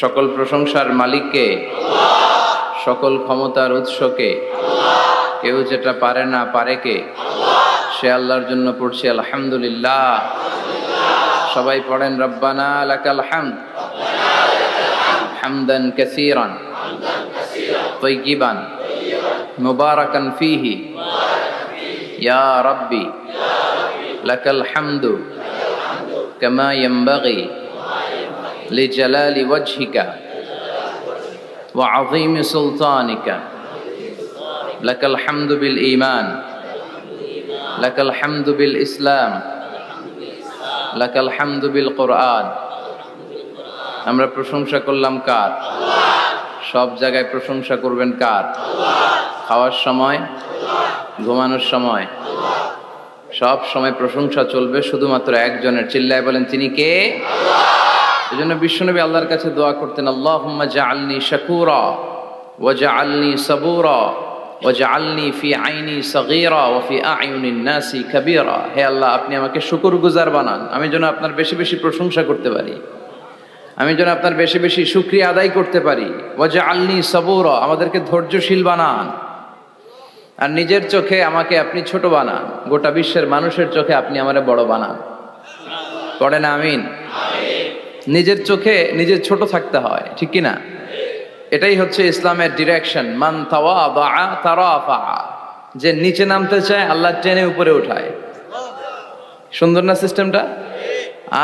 সকল প্রশংসার মালিককে, সকল ক্ষমতার উৎসকে। কেউ যেটা পারে না পারে কে? সে আল্লাহর জন্য পড়ছি আলহামদুলিল্লাহ। সবাই পড়েন রব্বানা লাকাল হামদ হামদান কাসীরান তাইয়িবান মুবারাকান ফীহি ইয়া রাব্বি লাকাল হামদু কামা ইয়ানবাগি লিজালালি ওয়াজহিকা ওয়া আযীমি সুলতানিকা। লাকাল হামদু বিল ঈমান, লাকাল হামদু বিল ইসলাম, লাকাল হামদু বিল কুরআন। আমরা প্রশংসা করলাম কার? সব জায়গায় প্রশংসা করবেন কার? খাওয়ার সময়, ঘুমানোর সময়, সব সময় প্রশংসা চলবে শুধুমাত্র একজনের। চিল্লায় বলেন তিনি কে? এই জন্য বিশ্বনবী আল্লাহর কাছে দোয়া করতেন, আল্লাহুম্মা জাআলনি শাকুরা ওয়া জাআলনি সাবুরা ওয়া জাআলনি ফি আইনি সগীরা ওয়া ফি আ'য়ুনিন নাসি কাবীরা। হে আল্লাহ, আপনি আমাকে শুকরগুজার বানান, আমি যেন আপনার বেশি বেশি প্রশংসা করতে পারি, আমি যেন আপনার বেশি বেশি শুকরিয়া আদায় করতে পারি। ওয়া জাআলনি সাবুরা, আমাদেরকে ধৈর্যশীল বানান। আর নিজের চোখে আমাকে আপনি ছোট বানান, গোটা বিশ্বের মানুষের চোখে আপনি আমারে বড় বানান। পড়েন আমিন। নিজের চোখে নিজের ছোট থাকতে হয়, ঠিক কি না? এটাই হচ্ছে ইসলামের ডিরেকশন। মান তাওয়াদা তারাফা, যে নিচে নামতে চায় আল্লাহ টেনে উপরে উঠায়। সুন্দর না সিস্টেমটা?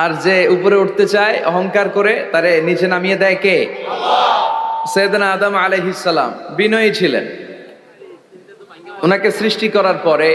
আর যে উপরে উঠতে চায় অহংকার করে, তারে নিচে নামিয়ে দেয় কে? সাইয়েদনা আদম আলাইহিস সালাম বিনয়ী ছিলেন। ওনাকে সৃষ্টি করার পরে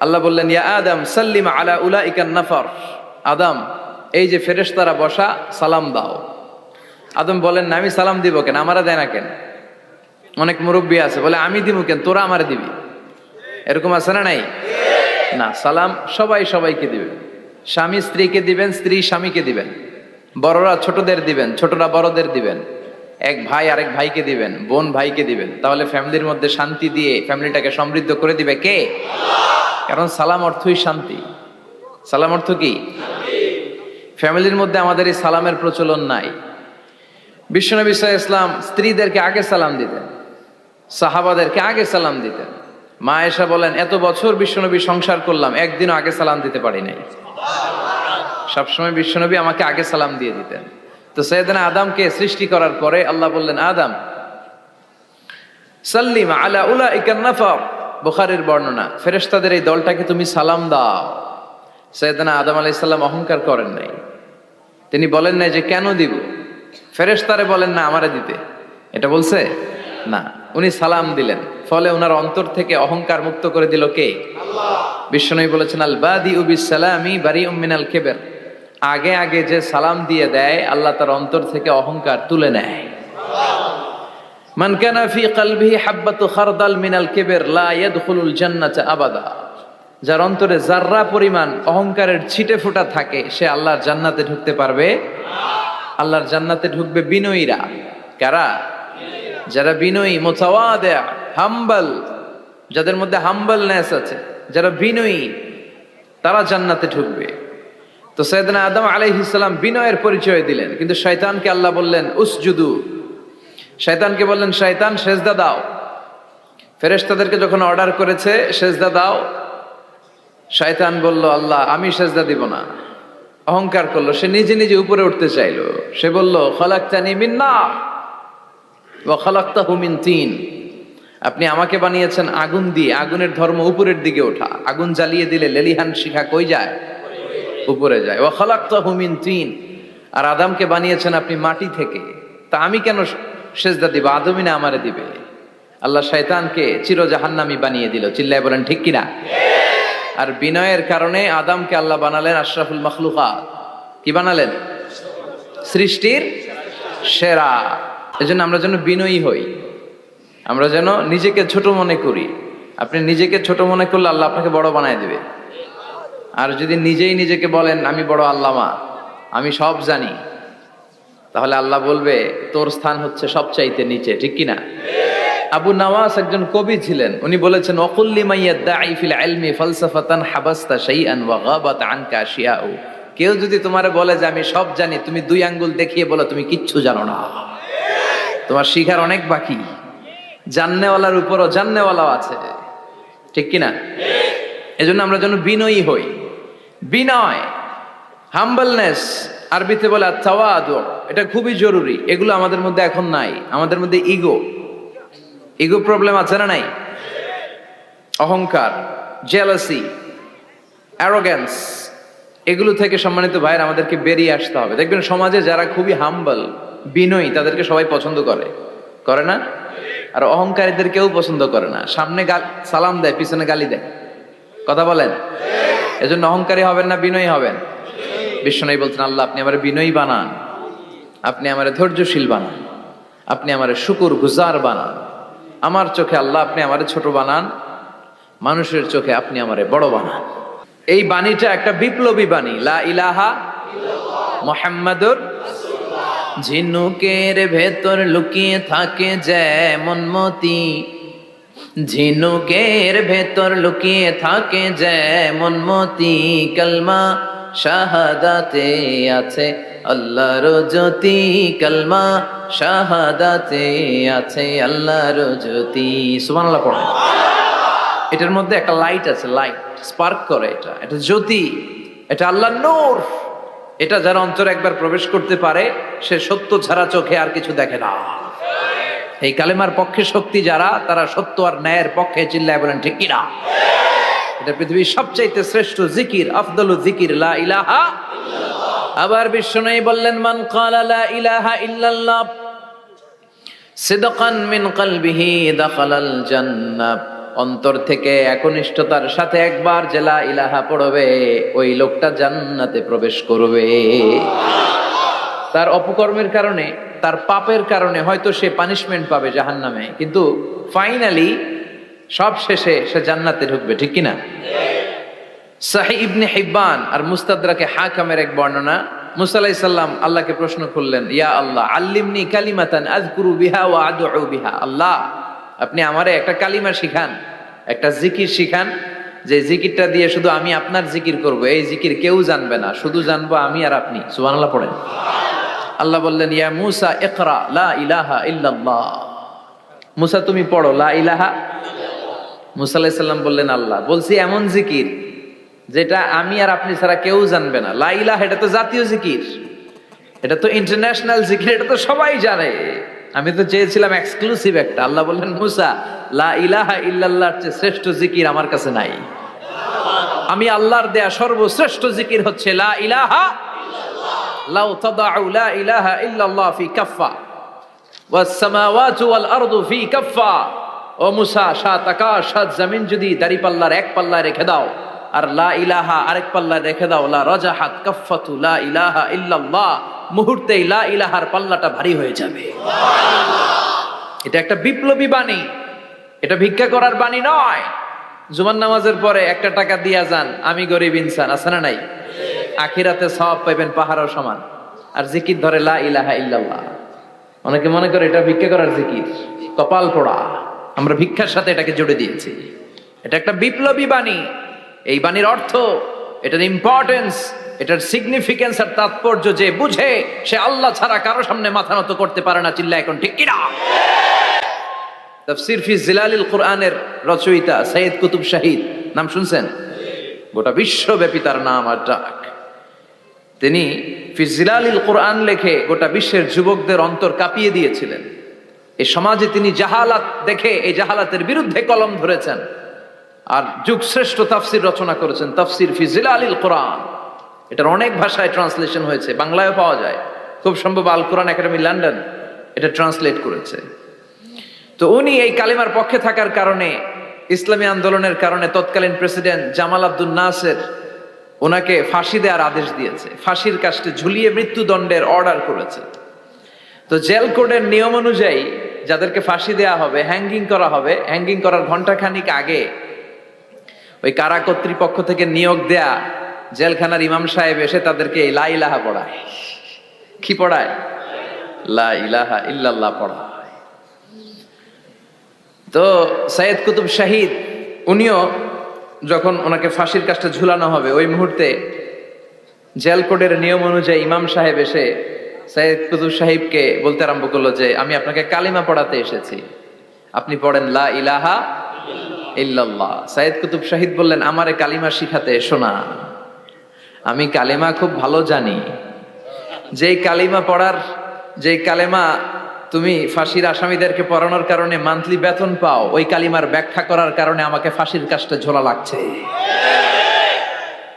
আল্লাহ বললেন, ইয়া আদম সাল্লিম আলা উলাইকান নাফার। আদম, এই যে ফেরেশতারা বসা, সালাম দাও। আদম বলেন, না আমি সালাম দিব কেন, আমারা দেয় না কেন? অনেক মুরব্বী আছে বলে, আমি দিব কেন, তোরা আমারে দিবি। এরকম আছে না নাই? না, সালাম সবাই সবাইকে দিবেন। স্বামী স্ত্রীকে দিবেন, স্ত্রী স্বামীকে দিবেন, বড়রা ছোটদের দিবেন, ছোটরা বড়দের দিবেন, এক ভাই আরেক ভাইকে দিবেন, বোন ভাইকে দিবেন। তাহলে ফ্যামিলির মধ্যে শান্তি দিয়ে ফ্যামিলিটাকে সমৃদ্ধ করে দিবে কে? কারণ সালাম অর্থই শান্তি। সালাম অর্থ কি? ফ্যামিলির মধ্যে আমাদের এই সালামের প্রচলন নাই। বিশ্বনবী সাল্লাল্লাহু আলাইহি ওয়াসাল্লাম স্ত্রীদেরকে আগে সালাম দিতেন, সাহাবাদেরকে আগে সালাম দিতেন। মা আয়েশা বলেন, এত বছর বিশ্বনবী সংসার করলাম, একদিনও আগে সালাম দিতে পারি নাই। সবসময় বিশ্বনবী আমাকে আগে সালাম দিয়ে দিতেন। তো সাইয়েদনা আদমকে সৃষ্টি করার পরে আল্লাহ বললেন, আদম সাল্লিম আলা উলাইকান নাফার। বুখারীর বর্ণনা, ফেরেশতাদের এই দলটাকে তুমি সালাম দাও। সাইয়েদনা আদম আলাইহিস সালাম অহংকার করেন নাই। তিনি বলেন নাই যে কেন দিব, ফেরেশতারে বলেন না আমারে দিতে, এটা বলছে না। উনি সালাম দিলেন, ফলে ওনার অন্তর থেকে অহংকার মুক্ত করে দিল কে? আল্লাহ। বিশ্বনবী বলেছেন, আল বাদিউ বিস সালামি বারিউম মিনাল কিবর। আগে আগে যে সালাম দিয়ে দেয়, আল্লাহ তার অন্তর থেকে অহংকার তুলে নেয়। মান কানা ফি কলবিহি হাববাতু খারদাল মিনাল কিবর লা ইয়াদখুলুল জান্নাতা আবাদা। যার অন্তরে যাররা পরিমাণ অহংকারের ছিটে ফোঁটা থাকে, সে আল্লাহর জান্নাতে ঢুকতে পারবে না। আল্লাহর জান্নাতে ঢুকবে বিনয়ীরা। কারা? যারা বিনয়ী, মুতাওয়াদি, হাম্বল, যাদের মধ্যে হাম্বলনেস আছে, যারা বিনয়ী, তারা জান্নাতে ঢুকবে। তো সাইয়েদনা আদম আলাইহিস সালাম বিনয়ের পরিচয় দিলেন, কিন্তু শয়তানকে আল্লাহ বললেন উসজুদু। শয়তানকে বললেন, শয়তান সেজদা দাও। ফেরেশতাদেরকে যখন অর্ডার করেছে সেজদা দাও, শয়তান বলল, আল্লাহ আমি সেজদা দিব না। অহংকার করলো, সে নিজে নিজে উপরে উঠতে চাইলো। সে বলল, খালাকতানি মিন নার ওয়া খালাকতাহু মিন তিন। আপনি আমাকে বানিয়েছেন আগুন দিয়ে, আগুনের ধর্ম উপরের দিকে ওঠা। আগুন জ্বালিয়ে দিলে লেলিহান শিখা কই যায়? উপরে যায়। ওয়া খালাকতাহু মিন তিন। আর আদমকে বানিয়েছেন আপনি মাটি থেকে, তা আমি কেন সেজদা দিব? আদমই না আমারে দিবে। আল্লাহ শয়তানকে চির জাহান্নামী বানিয়ে দিল। চিল্লায় বলেন ঠিক কিনা? আর বিনয়ের কারণে আদমকে আল্লাহ বানালেন আশরাফুল মাখলুকাত। কি বানালেন? সৃষ্টির সেরা। এজন্য আমরা যেন বিনয়ী হই, আমরা যেন নিজেকে ছোট মনে করি। আপনি নিজেকে ছোট মনে করলে আল্লাহ আপনাকে বড় বানায় দিবে। আর যদি নিজেই নিজেকে বলেন আমি বড় আল্লামা, আমি সব জানি, তাহলে আল্লাহ বলবে তোর স্থান হচ্ছে সবচাইতে নিচে। ঠিক কিনা? আবু নাওয়াস একজন কবি ছিলেন, উনি বলেছেন ওয়াকুল্লি মাইয়াদ্দাঈ ফিল ইলমি ফালসাফাতান হাবাসতা শাইআন ওয়া গাবাত আনকা আশিয়াউ কেউ যদি তোমারে বলে যে আমি সব জানি, তুমি 2 আঙ্গুল দেখিয়ে বলো তুমি কিচ্ছু জানো না, তোমার শিখার অনেক বাকি। জাননেওয়ালার উপরও জাননেওয়ালাও আছে, ঠিক কিনা? এজন্য আমরা যেন বিনয়ী হই। বিনয়, হাম্বলনেস, আরবিতে বলে তাওয়াদু, এটা খুবই জরুরি। এগুলো আমাদের মধ্যে এখন নাই। আমাদের মধ্যে ইগো প্রবলেম আছে না নাই? অহংকার, জেলাসি, অ্যারোগ্যান্স, এগুলো থেকে সম্মানিত ভাইয়ের আমাদেরকে বেরিয়ে আসতে হবে। দেখবেন সমাজে যারা খুবই হাম্বল, বিনয়ী, তাদেরকে সবাই পছন্দ করে না? আর অহংকারীদের কেউ পছন্দ করে না। সামনে সালাম দেয়, পিছনে গালি দেয়। কথা বলেন? এজন্য অহংকারী হবেন না, বিনয়ী হবেন। বিশ্বনবী বলছেন, আল্লাহ আপনি আমারে বিনয়ী বানান, আপনি আমারে ধৈর্যশীল বানান, আপনি আমারে শুকুর গুজার বানান। আমার চোখে আল্লাহ আপনি আমারে ছোট বানান, মানুষের চোখে আপনি আমারে বড় বানান। এই বাণীটা একটা বিপ্লবী বাণী, লা ইলাহা মুহাম্মাদুর। ঝিনুকের ভেতর লুকিয়ে থাকে যেমন মতি, ঝিনুকের ভেতর লুকিয়ে থাকে যেমন মতি, কালমা শাহাদাতে আছে আল্লাহর জ্যোতি, কালমা শাহাদাতে আছে আল্লাহর জ্যোতি। সুবহানাল্লাহ পড়েন। এটার মধ্যে একটা লাইট আছে, লাইট স্পার্ক করে, এটা জ্যোতি, এটা আল্লাহর নূর। এটা যারা অন্তরে একবার প্রবেশ করতে পারে, সে সত্য ছাড়া চোখে আর কিছু দেখে না। এই কালেমার পক্ষে শক্তি যারা, তারা সত্য আর ন্যায়ের পক্ষে চিল্লায় বলেন ঠিক কিনা? এটা পৃথিবীর সবচাইতে শ্রেষ্ঠ জিকির, আফদলু জিকির লা ইলাহা ইল্লাল্লাহ। আবার বিশ্বনবী বললেন, মান ক্বালা লা ইলাহা ইল্লাল্লাহ সিদকান মিন কলবিহি দাখালাল জান্নাহ। অন্তর থেকে একনিষ্ঠতার সাথে একবার যে লা ইলাহা পড়বে, ওই লোকটা জান্নাতে প্রবেশ করবে। তার অপকর্মের কারণে, তার পাপের কারণে হয়তো সে পানিশমেন্ট পাবে জাহান্নামে, কিন্তু ফাইনালি সব শেষে সে জান্নাতে ঢুকবে, ঠিক কিনা? সাহিহ ইবনে হিব্বান আর মুস্তাদরাকে হাকামের এক বর্ণনা, মুসা আলাইহিস সালাম আল্লাহকে প্রশ্ন করলেন, ইয়া আল্লাহ আল্লিমনি কালিমাতান আযকুরু বিহা ওয়া আদউ বিহা। আল্লাহ আপনি আমারে একটা কালিমা শিখান, একটা জিকির শিখান, যে জিকিরটা দিয়ে শুধু আমি আপনার জিকির করব, এই জিকির কেউ জানবে না, শুধু জানবো আমি আর আপনি। সুবহানাল্লাহ পড়েন। আল্লাহ বললেন, ইয়া মুসা ইকরা লা ইলাহা ইল্লাল্লাহ। মুসা তুমি পড়ো লা ইলাহা। মুসা আলাইহিস সালাম বললেন, আল্লাহ বলছি এমন জিকির যেটা আমি আর আপনি ছাড়া কেউ জানবে না। লা ইলাহা এটা তো জাতীয় জিকির, এটা তো ইন্টারন্যাশনাল জিকির, এটা তো সবাই জানে। আমি তো চেয়েছিলাম এক্সক্লুসিভ একটা। আল্লাহ বললেন, মুসা লা ইলাহা ইল্লাল্লাহর চেয়ে শ্রেষ্ঠ জিকির আমার কাছে নাই। আমি আল্লাহর দেয়া সর্বশ্রেষ্ঠ জিকির হচ্ছে লা ইলাহা ইল্লাল্লাহ। লাউ তাদাউ লা ইলাহা ইল্লাল্লাহ ফি কাফফা ওয়াস সামাওয়াতু ওয়াল আরদু ফি কাফফা। ও মুসা, সাত আকাশ সাত জমিন যদি দাঁড়িপাল্লার এক পাল্লায় রেখে দাও আর লা ইলাহা আরেক পাল্লায় রেখে দাও, লা রাজাহাত কাফফাতু লা ইলাহা ইল্লাল্লাহ, মুহূর্তেই লা ইলাহার পাল্লাটা ভারী হয়ে যাবে। এটা একটা বিপ্লবী বাণী, এটা ভিক্ষা করার বাণী নয়। জুমার নামাজের পরে 1 টাকা দিয়া যান, আমি গরিব ইনসান, আছে না নাই? আখিরাতে সওয়াব পাইবেন পাহাড়ের সমান। আর জিকির ধরে লা ইলাহা ইল্লাল্লাহ। অনেকে মনে করে এটা ভিক্ষা করার জিকির, কপাল পোড়া। আমরা ভিক্ষার সাথে এটাকে জুড়ে দিয়েছি। এটা একটা বিপ্লবী বাণী। এই বাণীর অর্থ, এটার ইম্পর্টেন্স, এটার সিগনিফিকেন্স আর তাৎপর্য যে বুঝে, সে আল্লাহ ছাড়া কারো সামনে মাথা নত করতে পারে না। চিল্লা এখন ঠিক কিনা? তাফসীর ফি জিলালিল কুরআনের রচয়িতা সাইয়্যিদ কুতুব শাহিদ, নাম শুনছেন? গোটা বিশ্বব্যাপী তার নাম আর ডাক। তিনি ফি জিলালিল কুরআন লেখে গোটা বিশ্বের যুবকদের অন্তর কাঁপিয়ে দিয়েছিলেন। এই সমাজে তিনি জাহালাত দেখে এই জাহালাতের বিরুদ্ধে কলম ধরেছেন আর যুগশ্রেষ্ঠ তাফসীর রচনা করেছেন, তাফসীর ফি জিলালিল কুরআন। এটার অনেক ভাষায় ট্রান্সলেশন হয়েছে, বাংলায়ও পাওয়া যায়। খুব সম্ভব আল কোরআন একাডেমি লন্ডন এটা ট্রান্সলেট করেছে। তো উনি এই কালিমার পক্ষে থাকার কারণে, ইসলামী আন্দোলনের কারণে তৎকালীন প্রেসিডেন্ট জামাল আব্দুল নাসের ওনাকে ফাঁসি দেওয়ার আদেশ দিয়েছে, ফাঁসির কাস্টে ঝুলিয়ে মৃত্যুদণ্ডের অর্ডার করেছে। তো জেল কোডের নিয়ম অনুযায়ী যাদেরকে ফাঁসি দেয়া হবে, হ্যাঙ্গিং করা হবে, হ্যাঙ্গিং করার ঘন্টাখানিক আগে ওই কারা কর্তৃপক্ষ থেকে নিয়োগ দেয়া জেলখানার ইমাম সাহেব এসে তাদেরকে লা ইলাহা পড়ায়। কি পড়ায়? লা ইলাহা ইল্লাল্লাহ পড়ায়। তো সাইয়্যিদ কুতুব শাহিদ উনিও যখন ওনাকে ফাঁসির কাস্টে ঝুলানো হবে, ওই মুহূর্তে জেল কোডের নিয়ম অনুযায়ী ইমাম সাহেব এসে সৈয়দ কুতুব সাহেবকে বলতে আরম্ভ করলো যে আমি আপনাকে কালিমা পড়াতে এসেছি, আপনি পড়েন লা ইলাহা ইল্লাল্লাহ। সৈয়দ কুতুব সাহিদ বললেন আমারে কালিমা শিখাতে এসো না, আমি কালিমা খুব ভালো জানি। যেই কালিমা তুমি ফাঁসির আসামিদেরকে পড়ানোর কারণে মান্থলি বেতন পাও, ওই কালিমার ব্যাখ্যা করার কারণে আমাকে ফাঁসির কাস্টে ঝোলা লাগছে।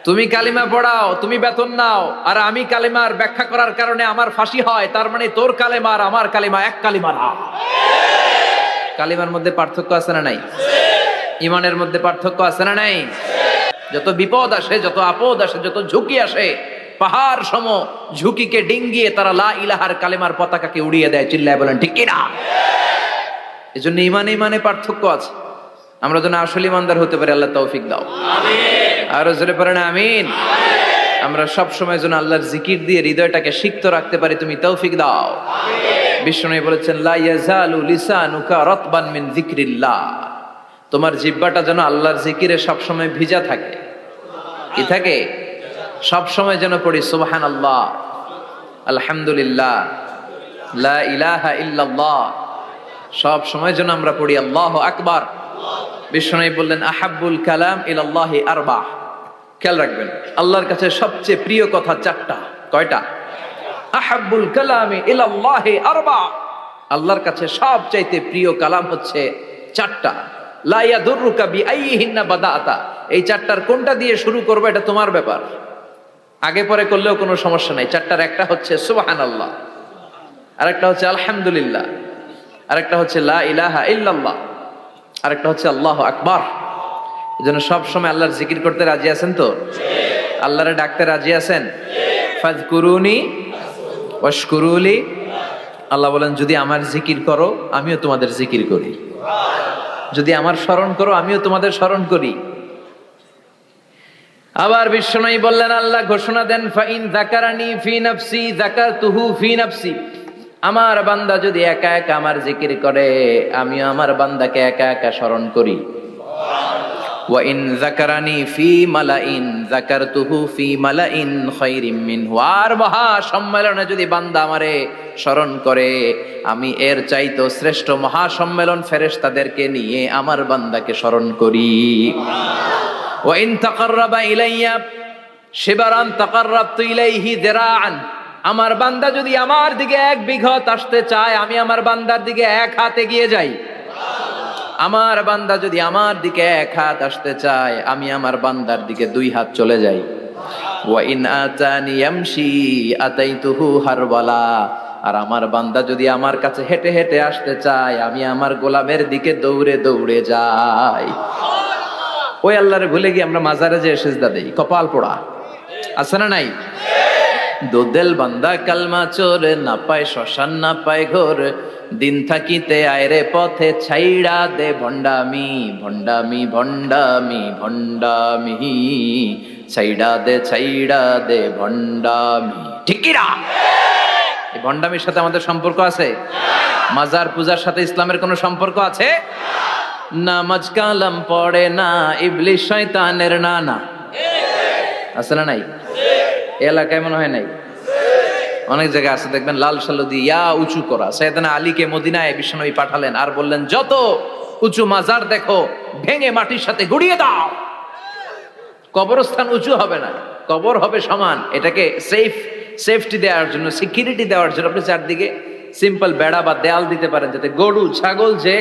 তুমি কালিমা পড়াও, তুমি বেতন নাও, আর আমি কালিমার ব্যাখ্যা করার কারণে আমার ফাঁসি হয়, তার মানে তোর কালিমা আর আমার কালিমা এক কালিমা না। কালিমার মধ্যে পার্থক্য আছে না নাই? ইমানের মধ্যে পার্থক্য আছে না নাই? যত বিপদ আসে, যত আপদ আসে, যত ঝুঁকি আসে, পাহাড় সম ঝুঁকিকে ডিঙ্গিয়ে তারা লা ইলাহার কালিমার পতাকাকে উড়িয়ে দেয়। চিল্লায় বলেন ঠিক কিনা? এজন্য ইমানে পার্থক্য আছে। আমরা যেন আসলে ইমানদার হতে পারি, আল্লাহ তৌফিক দাও। আরো জোরে পড়েন আমিন। আমরা সব সময় যেন আল্লাহর জিকির দিয়ে হৃদয়টাকে সিক্ত রাখতে পারি, তুমি তৌফিক দাও। বিষ্ণু বলেছেন লা ইয়াজালু লিসানুকা রাতবান মিন যিকরিল্লাহ, তোমার জিহ্বাটা যেন আল্লাহর জিকিরে সব সময় ভিজা থাকে। কি থাকে? সব সময় যেন পড়ি সুবহানাল্লাহ, আলহামদুলিল্লাহ, লা ইলাহা ইল্লাল্লাহ। সব সময় যেন আমরা পড়ি আল্লাহু আকবার। বিষ্ণু বললেন আহাব্বুল কালাম ইলাল্লাহি আরবা। খেয়াল রাখবেন, আল্লাহর কাছে সবচেয়ে প্রিয় কথা চারটা। কয়টা? আহাব্বুল কালামি ইলাল্লাহি আরবা। আল্লাহর কাছে সবচাইতে প্রিয় কালাম হচ্ছে চারটা। লা ইয়াদুররুকা বিআইয়িহিন্না বাদাআতা। এই চারটার কোনটা দিয়ে শুরু করবে এটা তোমার ব্যাপার, আগে পরে করলেও কোনো সমস্যা নাই। চারটার একটা হচ্ছে সুবহানাল্লাহ, আরেকটা হচ্ছে আলহামদুলিল্লাহ, আরেকটা হচ্ছে লা ইলাহা ইল্লাল্লাহ, আরেকটা হচ্ছে আল্লাহু আকবার। এজন্য সব সময় আল্লাহর জিকির করতে রাজি আছেন তো? আল্লাহরে ডাকতে রাজি আছেন? ফাযকুরুনি ওয়াশকুরুলি। আল্লাহ বলেন যদি আমার জিকির করো আমিও তোমাদের জিকির করি, যদি আমার স্মরণ করো আমিও তোমাদের স্মরণ করি। আবার বিষ্ণু বললেন, আল্লাহ ঘোষণা দেন ফাইন যাকারানি ফি নাফসি যাকারতুহু ফি নাফসি। আমার বান্দা যদি একা একা আমার জিকির করে আমিও আমার বান্দাকে একা একা স্মরণ করি। ওয়া ইন যাকারানি ফি মালাইন যাকারতুহু ফি মালাইন খায়রিম মিনহু। আর মহা সম্মেলনে যদি বান্দা আমারে স্মরণ করে আমি এর চাইতো শ্রেষ্ঠ মহা সম্মেলন ফেরেশতাদেরকে নিয়ে আমার বান্দাকে স্মরণ করি। ওয়া ইন তাকাররাবা ইলাইয়া শিবরান তাকাররাবতু ইলাইহি যিরাআন। আমার বান্দা যদি আমার দিকে এক বিঘত আসতে চায় আমি আমার বান্দার দিকে এক হাত এগিয়ে যাই। আমার বান্দা যদি আমার দিকে এক হাত আসতে চায় আমি আমার বান্দার দিকে দুই হাত চলে যাই। ওয়া ইন আতানি ইয়ামশি আতাইতুহু হারওয়ালা। আর আমার বান্দা যদি আমার কাছে হেঁটে হেঁটে আসতে চায় আমি আমার গোলামের দিকে দৌড়ে দৌড়ে যাই। ওই আল্লাহরে ভুলে গিয়ে আমরা মাজারে যে সিজদা দেই, কপাল পোড়া আছে না নাই? দোদেল বান্দা কালমা চোর, না পায় শ্মশান না পায় ঘোর, দিন থাকিতে আয়রে পথে ছাইড়া দে ভণ্ডামি ভণ্ডামি ভণ্ডামি ভণ্ডামি, ছাইড়া দে ভণ্ডামি। ঠিক কি না? এই ভণ্ডামির সাথে আমাদের সম্পর্ক আছে? মাজার পূজার সাথে ইসলামের কোনো সম্পর্ক আছে? নামাজ কালাম পড়ে না ইবলিশ শয়তানের নানা, আছে না নাই? এলাকায় মনে হয় নাই, অনেক জায়গায় আছে দেখবেন লাল সালু দিয়া উঁচু করা। সাইয়েদনা আলীকে মদিনায় বিশ্বনবী পাঠালেন আর বললেন যত উঁচু মাজার দেখো ভেঙে মাটির সাথে গুড়িয়ে দাও। কবরস্থান উঁচু হবে না, কবর হবে সমান। এটাকে সেফটি দেওয়ার জন্য, সিকিউরিটি দেওয়ার জন্য আপনি চারদিকে সিম্পল বেড়া বা দেয়াল দিতে পারেন যাতে গরু ছাগল যে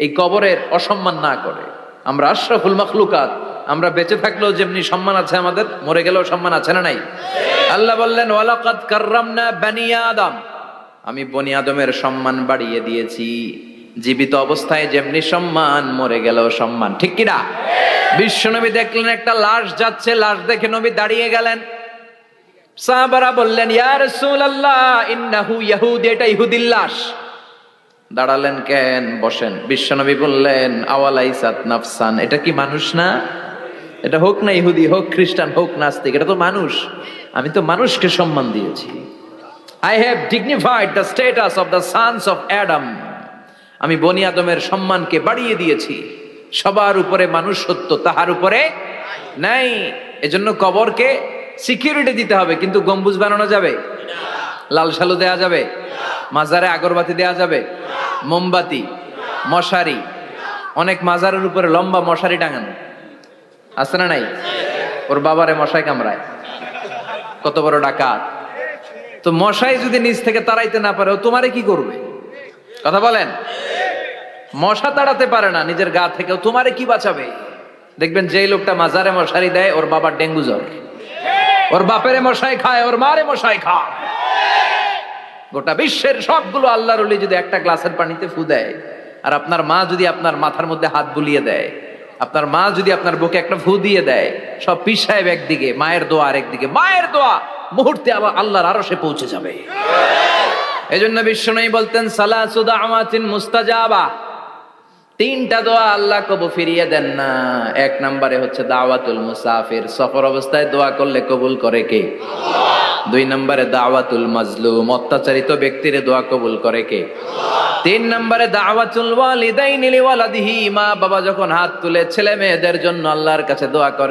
এই কবরের অসম্মান না করে। আমরা আশরাফুল মাখলুকাত, আমরা বেঁচে থাকলেও যেমনি সম্মান আছে আমাদের, মরে গেলেও সম্মান আছে না নাই? আল্লাহ বললেন ওয়ালাকাদ কাররামনা বানি আদম, আমি বনি আদমের সম্মান বাড়িয়ে দিয়েছি। জীবিত অবস্থায় যেমনি সম্মান, মরে গেলেও সম্মান। ঠিক কিনা? বিশ্বনবী দেখলেন একটা লাশ যাচ্ছে, লাশ দেখে নবী দাঁড়িয়ে গেলেন। সাহাবারা বললেন ইয়া রাসূলুল্লাহ ইন্নাহু ইয়াহুদি, এটা ইহুদির লাশ। দাঁড়ালেন কেন? বসেন। বিশ্বনবী বললেন আওয়ালাইসাত নাফসান, এটা কি মানুষ না? এটা হোক না ইহুদি, হোক খ্রিস্টান, হোক নাস্তিক, এটা তো মানুষ। আমি তো মানুষকে সম্মান দিয়েছি। I have dignified the status of the sons of Adam. আমি বনি আদমের সম্মানকে বাড়িয়ে দিয়েছি। সবার উপরে মানুষ সত্য, তাহার উপরে নাই। এজন্য কবরকে সিকিউরিটি দিতে হবে, কিন্তু গম্বুজ বানানো যাবে? লাল শালু দেয়া যাবে? মাজারে আগরবাতি দেয়া যাবে? মোমবাতি, মশারি, অনেক মাজারের উপরে লম্বা মশারি টাঙানো আছে না নাই? ওর বাবারে মশাই কামড়ায়, কত বড় ডাকাত। তো মশাই যদি নিজ থেকে তাড়াইতে না পারে, ও তোমারে কি করবে? কথা বলেন। মশা তাড়াতে পারে না নিজের গা থেকে, তোমারে কি বাঁচাবে? দেখবেন যেই লোকটা মাজারে মশারি দেয়, ওর বাবার ডেঙ্গু জ্বর, ওর বাপেরে মশাই খায়, ওর মারে মশাই খায়। গোটা বিশ্বের সবগুলো আল্লাহর ওলি যদি একটা গ্লাসের পানিতে ফু দেয়, আর আপনার মা যদি আপনার মাথার মধ্যে হাত বুলিয়ে দেয়, আপনার মা যদি আপনার বুকে একটা ফু দিয়ে দেয়, সব পীর সাহেব একদিকে, মায়ের দোয়া আরেকদিকে, মায়ের দোয়া মুহূর্তে আবার আল্লাহর আরশে পৌঁছে যাবে। এজন্য বিশ্বনবী বলতেন সালাসু দাওয়াতিন মুস্তাজাবা, তিনটা দোয়া আল্লাহ কবুল ফিরিয়ে দেন না। এক নম্বরে হচ্ছে দাওয়াতুল মুসাফির, সফর অবস্থায় দোয়া করলে কবুল করে কে? দুই নম্বরে দাওয়াতুল মাজলুম, অত্যাচারিত ব্যক্তির দোয়া কবুল করে কে? তিন নম্বরে দাওয়াতুল ওয়ালিদাইনি লিওয়ালাদিহি, মা বাবা যখন হাত তুলে ছেলে মেয়েদের জন্য আল্লাহর কাছে দোয়া করে।